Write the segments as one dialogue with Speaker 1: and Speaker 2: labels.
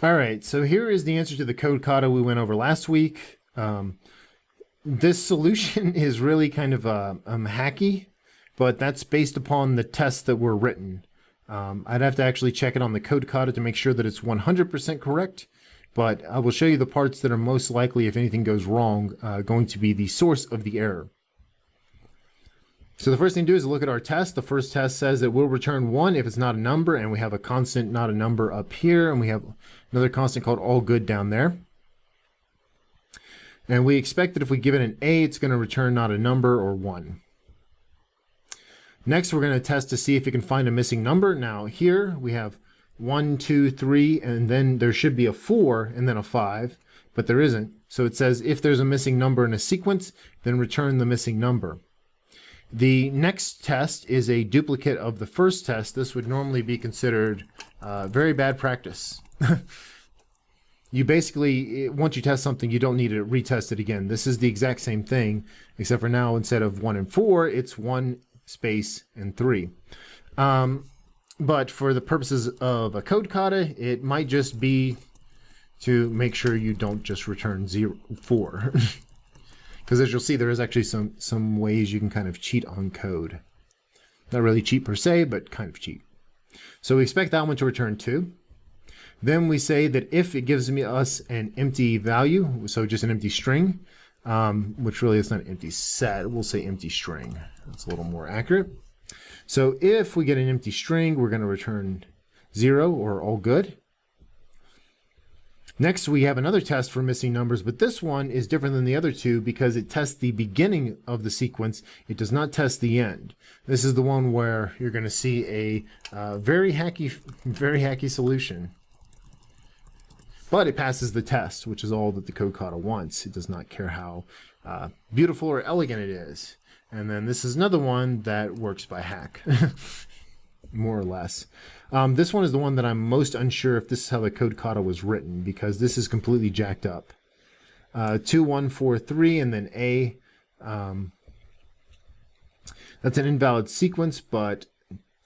Speaker 1: All right, so here is the answer to the code kata we went over last week. This solution is really kind of hacky, but that's based upon the tests that were written. I'd have to actually check it on the code kata to make sure that it's 100% correct, but I will show you the parts that are most likely, if anything goes wrong, going to be the source of the error. So the first thing to do is look at our test. The first test says that we'll return 1 if it's not a number, and we have a constant not a number up here, and we have another constant called all good down there. And we expect that if we give it an A, it's going to return not a number or 1. Next, we're going to test to see if it can find a missing number. Now here we have 1, 2, 3, and then there should be a 4 and then a 5, but there isn't. So it says if there's a missing number in a sequence, then return the missing number. The next test is a duplicate of the first test. This would normally be considered very bad practice. You basically, once you test something, you don't need to retest it again. This is the exact same thing, except for now instead of 1 and 4, it's 1 space and 3. But for the purposes of a code kata, it might just be to make sure you don't just return 4. Because as you'll see, there is actually some ways you can kind of cheat on code. Not really cheat per se, but kind of cheat. So we expect that one to return 2. Then we say that if it gives us an empty value, so just an empty string, which really is not an empty set, we'll say empty string. That's a little more accurate. So if we get an empty string, we're going to return 0 or all good. Next, we have another test for missing numbers, but this one is different than the other two because it tests the beginning of the sequence. It does not test the end. This is the one where you're going to see a very hacky solution. But it passes the test, which is all that the code kata wants. It does not care how beautiful or elegant it is. And then this is another one that works by hack, more or less. This one is the one that I'm most unsure if this is how the code kata was written, because this is completely jacked up. 2, 1, 4, 3, and then A. That's an invalid sequence, but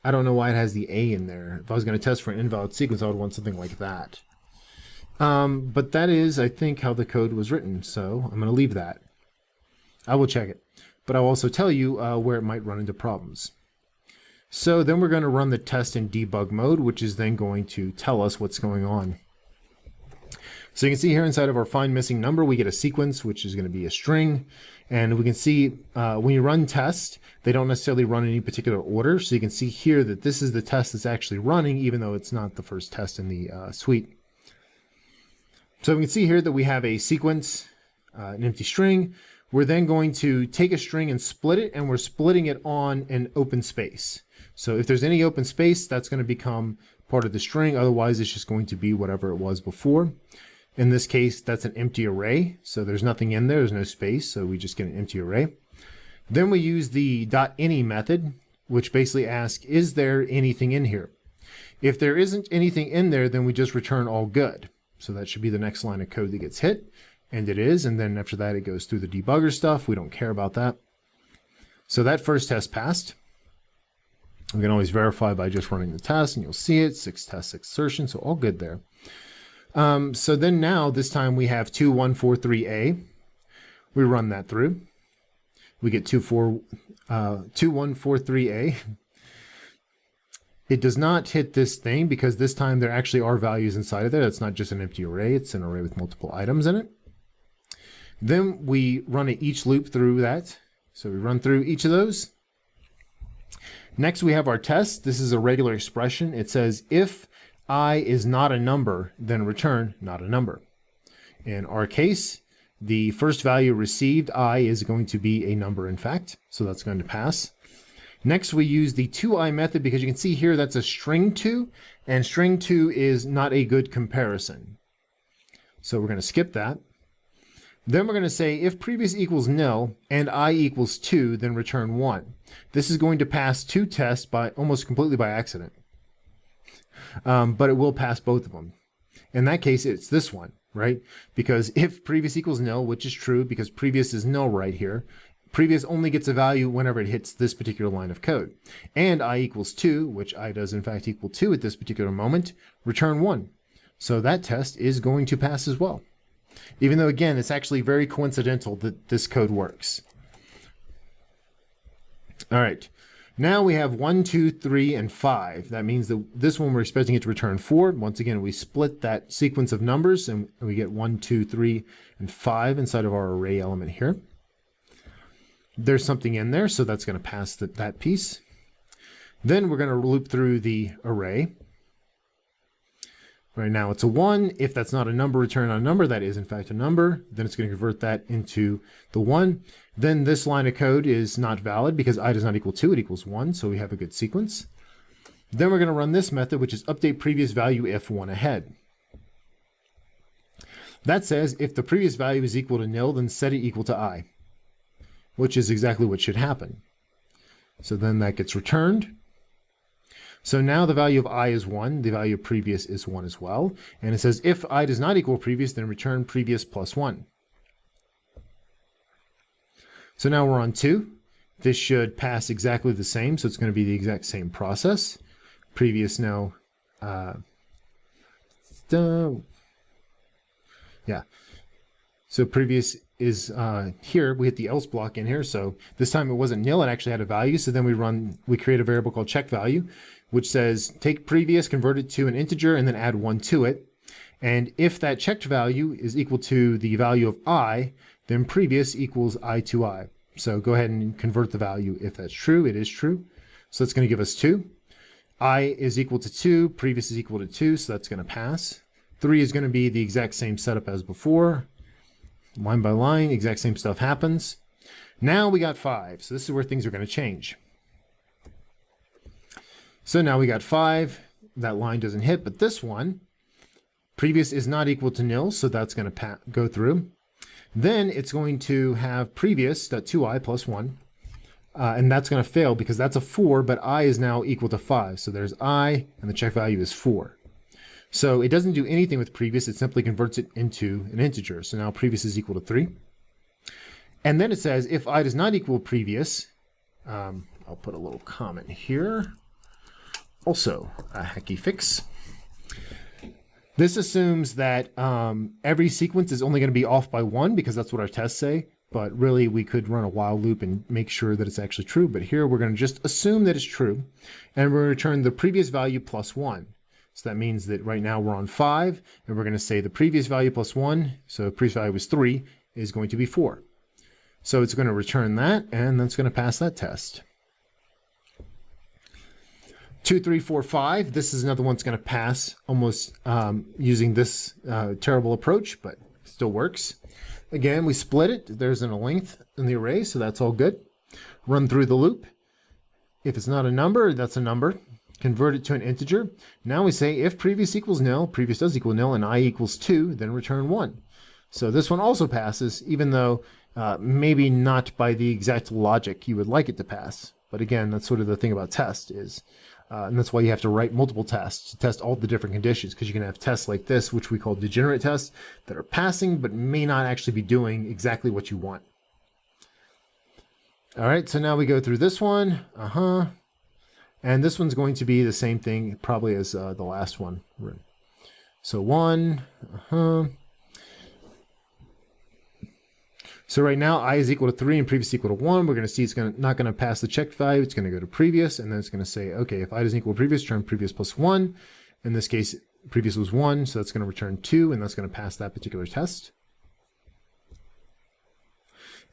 Speaker 1: I don't know why it has the A in there. If I was going to test for an invalid sequence, I would want something like that. But that is, I think, how the code was written, so I'm going to leave that. I will check it, but I'll also tell you where it might run into problems. So then we're going to run the test in debug mode, which is then going to tell us what's going on. So you can see here inside of our find missing number, we get a sequence, which is going to be a string. And we can see when you run tests, they don't necessarily run in any particular order. So you can see here that this is the test that's actually running, even though it's not the first test in the suite. So we can see here that we have a sequence, an empty string. We're then going to take a string and split it, and we're splitting it on an open space. So if there's any open space, that's going to become part of the string. Otherwise, it's just going to be whatever it was before. In this case, that's an empty array. So there's nothing in there. There's no space. So we just get an empty array. Then we use the .any method, which basically asks, is there anything in here? If there isn't anything in there, then we just return all good. So that should be the next line of code that gets hit. And it is. And then after that, it goes through the debugger stuff. We don't care about that. So that first test passed. We can always verify by just running the test, and you'll see it, 6 tests, 6 assertions, so all good there. So then now, this time we have 2, 1, 4, 3A. We run that through. We get 2, 1, 4, 3A. It does not hit this thing because this time there actually are values inside of there. It's not just an empty array, it's an array with multiple items in it. Then we run an each loop through that. So we run through each of those. Next, we have our test. This is a regular expression. It says, if I is not a number, then return not a number. In our case, the first value received, I, is going to be a number, in fact. So that's going to pass. Next, we use the toI method because you can see here that's a string 2, and string 2 is not a good comparison. So we're going to skip that. Then we're going to say if previous equals nil and I equals 2, then return 1. This is going to pass 2 tests by almost completely by accident. But it will pass both of them. In that case, it's this one, right? Because if previous equals nil, which is true because previous is nil right here, previous only gets a value whenever it hits this particular line of code. And I equals 2, which I does in fact equal 2 at this particular moment, return 1. So that test is going to pass as well. Even though, again, it's actually very coincidental that this code works. All right. Now we have 1, 2, 3, and 5. That means that this one we're expecting it to return 4. Once again, we split that sequence of numbers and we get 1, 2, 3, and 5 inside of our array element here. There's something in there, so that's going to pass that piece. Then we're going to loop through the array. Right now it's a 1. If that's not a number, return a number. That is in fact a number. Then it's going to convert that into the 1. Then this line of code is not valid because I does not equal 2, it equals 1, so we have a good sequence. Then we're going to run this method, which is update previous value if 1 ahead. That says if the previous value is equal to nil, then set it equal to I, which is exactly what should happen. So then that gets returned. So now the value of I is 1, the value of previous is 1 as well. And it says if I does not equal previous, then return previous plus 1. So now we're on 2. This should pass exactly the same, so it's going to be the exact same process. Previous now, yeah. So previous is here, we hit the else block in here. So this time it wasn't nil, it actually had a value. So then we create a variable called check value, which says take previous, convert it to an integer, and then add 1 to it. And if that checked value is equal to the value of I, then previous equals I to I. So go ahead and convert the value if that's true. It is true. So that's going to give us 2. I is equal to 2. Previous is equal to 2. So that's going to pass. 3 is going to be the exact same setup as before. Line by line, exact same stuff happens. Now we got 5. So this is where things are going to change. So now we got 5. That line doesn't hit, but this one, previous is not equal to nil. So that's going to go through. Then it's going to have previous.2i plus 1, and that's going to fail because that's a 4, but I is now equal to 5. So there's I, and the check value is 4. So it doesn't do anything with previous, it simply converts it into an integer. So now previous is equal to 3. And then it says if I does not equal previous, I'll put a little comment here. Also, a hacky fix. This assumes that every sequence is only going to be off by 1 because that's what our tests say. But really, we could run a while loop and make sure that it's actually true. But here, we're going to just assume that it's true. And we're going to return the previous value plus 1. So that means that right now we're on 5. And we're going to say the previous value plus 1, so the previous value was 3, is going to be 4. So it's going to return that, and that's going to pass that test. 2, 3, 4, 5. This is another one that's going to pass almost using this terrible approach, but still works. Again, we split it. There's a length in the array, so that's all good. Run through the loop. If it's not a number, that's a number. Convert it to an integer. Now we say if previous equals nil, previous does equal nil, and I equals 2, then return 1. So this one also passes, even though maybe not by the exact logic you would like it to pass. But again, that's sort of the thing about test is, and that's why you have to write multiple tests to test all the different conditions, because you can have tests like this, which we call degenerate tests, that are passing but may not actually be doing exactly what you want. All right, so now we go through this one. And this one's going to be the same thing probably as the last one. So 1, So right now I is equal to 3 and previous equal to 1. We're going to see it's not going to pass the checked value. It's going to go to previous, and then it's going to say, okay, if I doesn't equal previous, return previous plus 1. In this case, previous was 1, so that's going to return 2, and that's going to pass that particular test.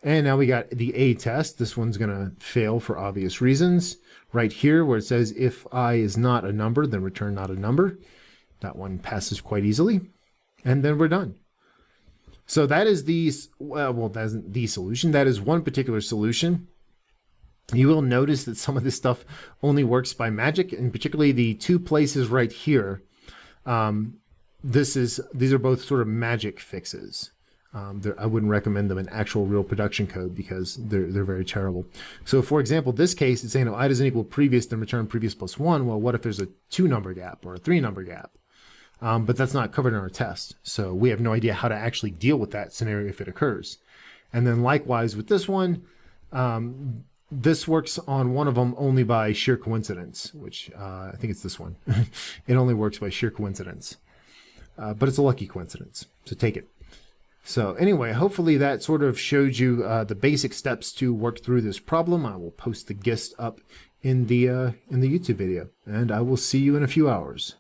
Speaker 1: And now we got the A test. This one's going to fail for obvious reasons. Right here where it says if I is not a number, then return not a number. That one passes quite easily. And then we're done. So that is that isn't the solution. That is one particular solution. You will notice that some of this stuff only works by magic, and particularly the 2 places right here. These are both sort of magic fixes. I wouldn't recommend them in actual real production code because they're very terrible. So for example, this case, it's saying if I doesn't equal previous, then return previous plus 1. Well, what if there's a 2-number gap or a 3-number gap? But that's not covered in our test. So we have no idea how to actually deal with that scenario if it occurs. And then likewise with this one, this works on one of them only by sheer coincidence, which I think it's this one. It only works by sheer coincidence. but it's a lucky coincidence, so take it. So anyway, hopefully that sort of showed you the basic steps to work through this problem. I will post the gist up in the YouTube video, and I will see you in a few hours.